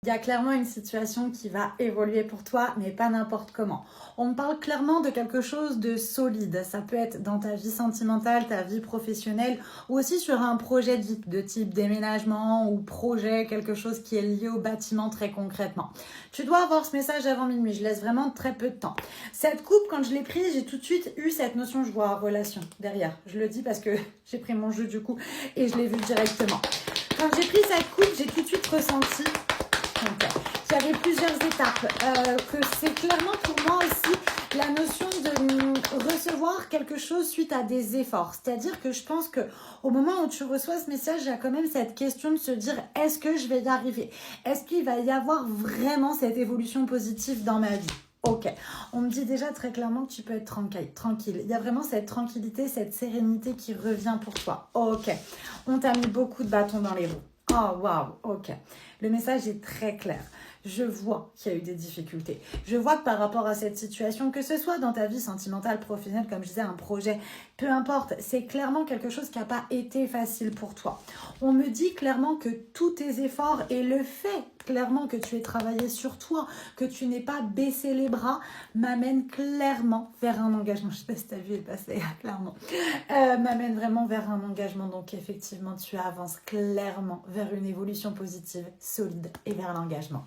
Il y a clairement une situation qui va évoluer pour toi, mais pas n'importe comment. On me parle clairement de quelque chose de solide. Ça peut être dans ta vie sentimentale, ta vie professionnelle, ou aussi sur un projet de vie, de type déménagement ou projet, quelque chose qui est lié au bâtiment très concrètement. Tu dois avoir ce message avant minuit. Je laisse vraiment très peu de temps. Cette coupe, quand je l'ai prise, j'ai tout de suite eu cette notion, je vois relation derrière. Je le dis parce que j'ai pris mon jeu du coup et je l'ai vu directement. Quand j'ai pris cette coupe, j'ai tout de suite ressenti qu'il y avait plusieurs étapes, que c'est clairement pour moi aussi la notion de recevoir quelque chose suite à des efforts. C'est-à-dire que je pense que au moment où tu reçois ce message, il y a quand même cette question de se dire est-ce que je vais y arriver? Est-ce qu'il va y avoir vraiment cette évolution positive dans ma vie? Ok, on me dit déjà très clairement que tu peux être tranquille. Il y a vraiment cette tranquillité, cette sérénité qui revient pour toi. Ok, on t'a mis beaucoup de bâtons dans les roues. Oh waouh, ok. Le message est très clair. Je vois qu'il y a eu des difficultés. Je vois que par rapport à cette situation, que ce soit dans ta vie sentimentale, professionnelle, comme je disais, un projet, peu importe, c'est clairement quelque chose qui n'a pas été facile pour toi. On me dit clairement que tous tes efforts et le fait clairement que tu aies travaillé sur toi, que tu n'aies pas baissé les bras, m'amène clairement vers un engagement. Je ne sais pas si tu as vu le passé, clairement. M'amène vraiment vers un engagement. Donc effectivement, tu avances clairement vers une évolution positive, solide et vers l'engagement.